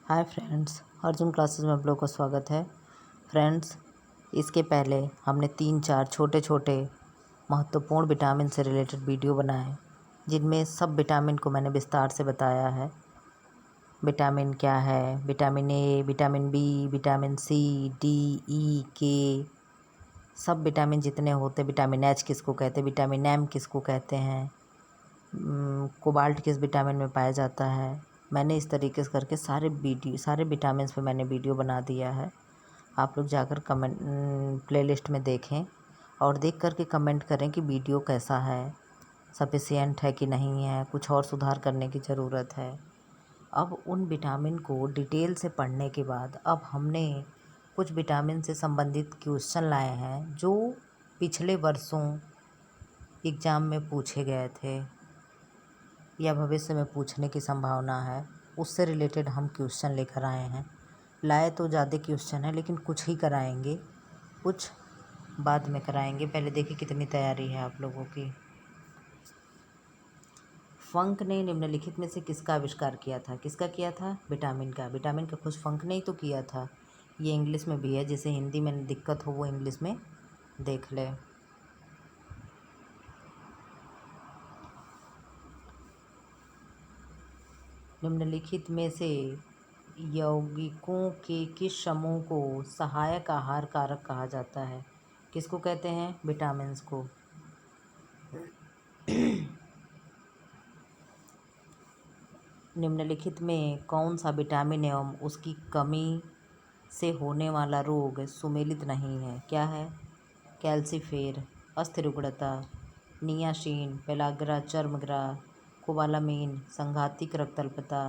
Hi friends, Arjun classes में आप लोगों का स्वागत है। फ्रेंड्स, इसके पहले हमने 3-4 छोटे छोटे महत्वपूर्ण विटामिन से रिलेटेड वीडियो बनाए, जिनमें सब विटामिन को मैंने विस्तार से बताया है। विटामिन क्या है, vitamin A, vitamin B, vitamin C, D, E, K, सब विटामिन जितने होते, विटामिन एच किसको कहते हैं, विटामिन एम किसको कहते हैं, कोबाल्ट किस विटामिन में पाया जाता है। मैंने इस तरीके से करके सारे विटामिन्स पे मैंने वीडियो बना दिया है। आप लोग जाकर कमेंट प्लेलिस्ट में देखें और देख कर के कमेंट करें कि वीडियो कैसा है, सफिशिएंट है कि नहीं है, कुछ और सुधार करने की ज़रूरत है। अब उन विटामिन को डिटेल से पढ़ने के बाद अब हमने कुछ विटामिन से संबंधित क्वेश्चन लाए हैं जो पिछले वर्षों एग्ज़ाम में पूछे गए थे या भविष्य में पूछने की संभावना है, उससे रिलेटेड हम क्वेश्चन लेकर आए हैं। लाए तो ज़्यादा क्वेश्चन है, लेकिन कुछ ही कराएंगे, कुछ बाद में कराएंगे। पहले देखिए कितनी तैयारी है आप लोगों की। फंक ने निम्नलिखित में से किसका आविष्कार किया था? किसका किया था? विटामिन का। विटामिन का खुद फंक ने ही तो किया था। ये इंग्लिश में भी है, जिसे हिंदी में दिक्कत हो वो इंग्लिश में देख ले। निम्नलिखित में से यौगिकों के किस समूह को सहायक आहार कारक कहा जाता है? किसको कहते हैं? विटामिन्स को। निम्नलिखित में कौन सा विटामिन एवं उसकी कमी से होने वाला रोग सुमेलित नहीं है? क्या है? कैल्सीफेर, अस्थिर उग्रता, नियासिन, पेलाग्रा चर्मग्राह, कोबालामीन, संघातिक रक्तअल्पता,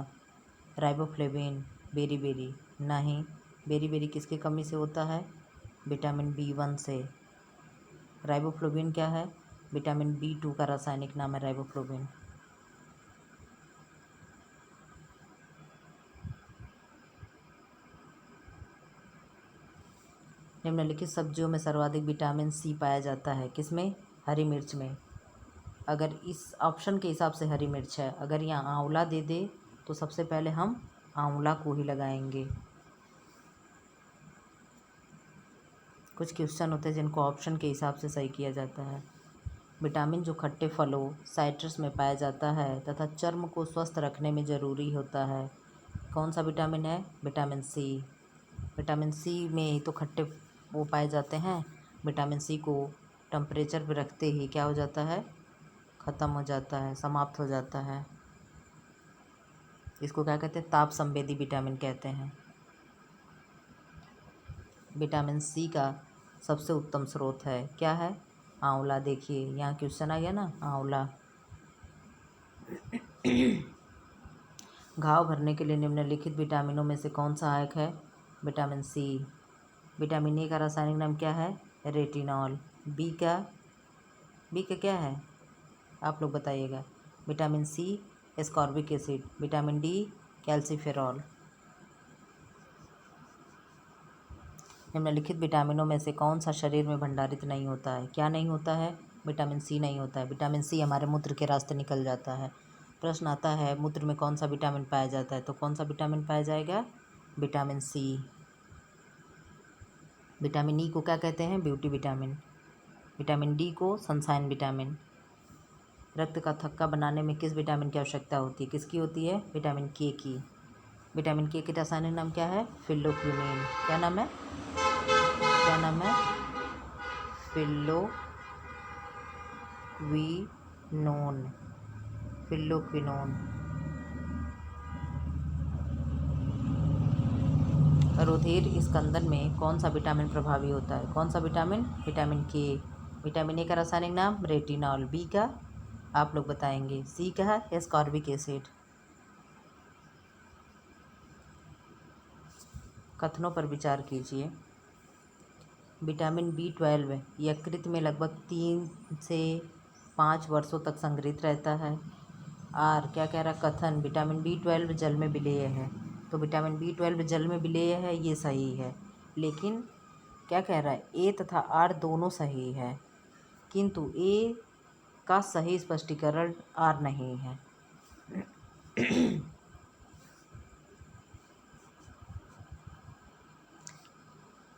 राइबोफ्लेविन, बेरी। नहीं, बेरी किसकी कमी से होता है? विटामिन B1 से। राइबोफ्लेविन क्या है? विटामिन B2 का रासायनिक नाम है राइबोफ्लेविन। निम्नलिखित सब्जियों में सर्वाधिक विटामिन C पाया जाता है? किसमें? हरी मिर्च में। अगर इस ऑप्शन के हिसाब से हरी मिर्च है, अगर यहाँ आंवला दे दे तो सबसे पहले हम आंवला को ही लगाएंगे। कुछ क्वेश्चन होते हैं जिनको ऑप्शन के हिसाब से सही किया जाता है। विटामिन जो खट्टे फलों साइट्रस में पाया जाता है तथा चर्म को स्वस्थ रखने में ज़रूरी होता है, कौन सा विटामिन है? Vitamin C। विटामिन C में तो खट्टे वो पाए जाते हैं। विटामिन C को टेम्परेचर पे रखते ही क्या हो जाता है? ख़त्म हो जाता है, समाप्त हो जाता है। इसको क्या कहते हैं? ताप संवेदी विटामिन कहते हैं। विटामिन C का सबसे उत्तम स्रोत है, क्या है? आंवला। देखिए यहाँ क्वेश्चन आ गया ना, आंवला। घाव भरने के लिए निम्नलिखित विटामिनों में से कौन सहायक है? Vitamin C। विटामिन ए का रासायनिक नाम क्या है? रेटिनॉल। बी का क्या है? आप लोग बताइएगा। Vitamin C ascorbic acid, vitamin D calciferol. निम्नलिखित विटामिनों में से कौन सा शरीर में भंडारित नहीं होता है? क्या नहीं होता है? विटामिन C नहीं होता है। विटामिन C हमारे मूत्र के रास्ते निकल जाता है। प्रश्न आता है मूत्र में कौन सा विटामिन पाया जाता है, तो कौन सा विटामिन पाया जाएगा? Vitamin C। विटामिन E को क्या कहते हैं? Beauty vitamin. विटामिन डी को सनशाइन विटामिन। रक्त का थक्का बनाने में किस विटामिन की आवश्यकता होती है? किसकी होती है? विटामिन के की। विटामिन के की रासायनिक नाम क्या है? फिल्लोक्विनोन। क्या नाम है? क्या नाम है? फिल्लोक्विनोन। रुधिर स्कंदन में कौन सा विटामिन प्रभावी होता है? कौन सा विटामिन? विटामिन के। विटामिन ए का रासायनिक नाम रेटिनॉल। बी का आप लोग बताएंगे। सी का है एस्कॉर्बिक एसिड। कथनों पर विचार कीजिए। विटामिन B12 यकृत में लगभग 3 से 5 वर्षों तक संग्रहित रहता है। आर क्या कह रहा? कथन विटामिन B12 जल में विलेय है, तो विटामिन B12 जल में विलेय है, ये सही है। लेकिन क्या कह रहा है? ए तथा आर दोनों सही है, किंतु ए का सही स्पष्टीकरण आर नहीं है।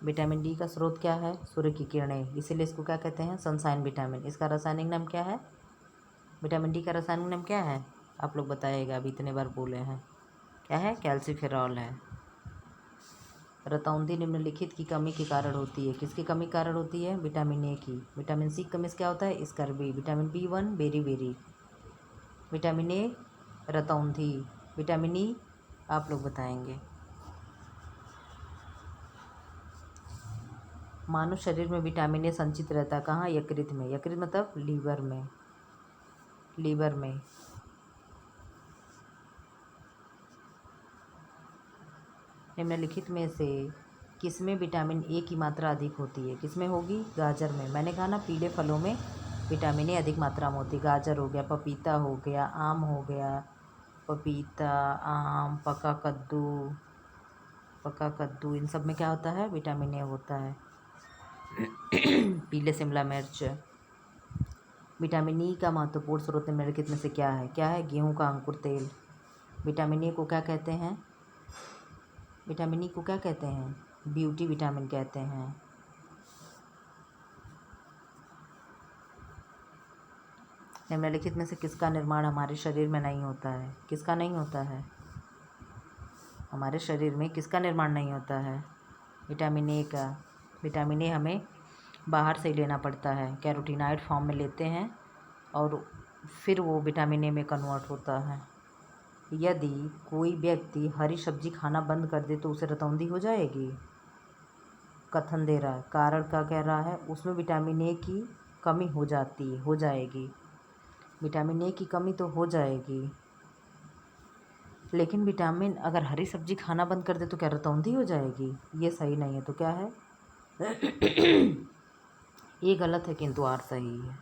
विटामिन डी का स्रोत क्या है? सूर्य की किरणें, इसीलिए इसको क्या कहते हैं? Sunshine vitamin. इसका रासायनिक नाम क्या है? विटामिन डी का रासायनिक नाम क्या है? आप लोग बताइएगा, अभी इतने बार बोले हैं। क्या है? कैल्सीफेरॉल है। रतौंधी निम्नलिखित की कमी के कारण होती है। किसकी कमी के कारण होती है? विटामिन ए की। विटामिन सी की कमी से क्या होता है? स्कर्वी। विटामिन B1 बेरी। विटामिन ए रतौंधी। विटामिन ई आप लोग बताएंगे। मानव शरीर में विटामिन ए संचित रहता है कहाँ? यकृत में। यकृत मतलब लीवर में। लीवर में। निम्नलिखित में से किसमें विटामिन ए की मात्रा अधिक होती है? किसमें होगी? गाजर में। मैंने कहा ना, पीले फलों में विटामिन ए अधिक मात्रा में होती है। गाजर हो गया, पपीता हो गया, आम हो गया, पपीता, आम, पका कद्दू, इन सब में क्या होता है? विटामिन ए होता है। पीले शिमला मिर्च। विटामिन ई का महत्वपूर्ण स्रोत निम्नलिखित में से क्या है? क्या है? गेहूं का अंकुर तेल। विटामिन ए को क्या कहते हैं? विटामिन ई को क्या कहते हैं? ब्यूटी विटामिन कहते हैं। निम्नलिखित में से किसका निर्माण हमारे शरीर में नहीं होता है? किसका नहीं होता है? हमारे शरीर में किसका निर्माण नहीं होता है? विटामिन ए का। विटामिन ए हमें बाहर से लेना पड़ता है, कैरोटीनॉइड फॉर्म में लेते हैं और फिर वो विटामिन ए में कन्वर्ट होता है। यदि कोई व्यक्ति हरी सब्जी खाना बंद कर दे तो उसे रतौंधी हो जाएगी? कथन दे रहा है, कारण क्या कह रहा है? उसमें विटामिन ए की कमी हो जाएगी। विटामिन ए की कमी तो हो जाएगी, लेकिन विटामिन अगर हरी सब्जी खाना बंद कर दे तो क्या रतौंधी हो जाएगी? ये सही नहीं है, तो क्या है? ये गलत है किंतु आर सही है।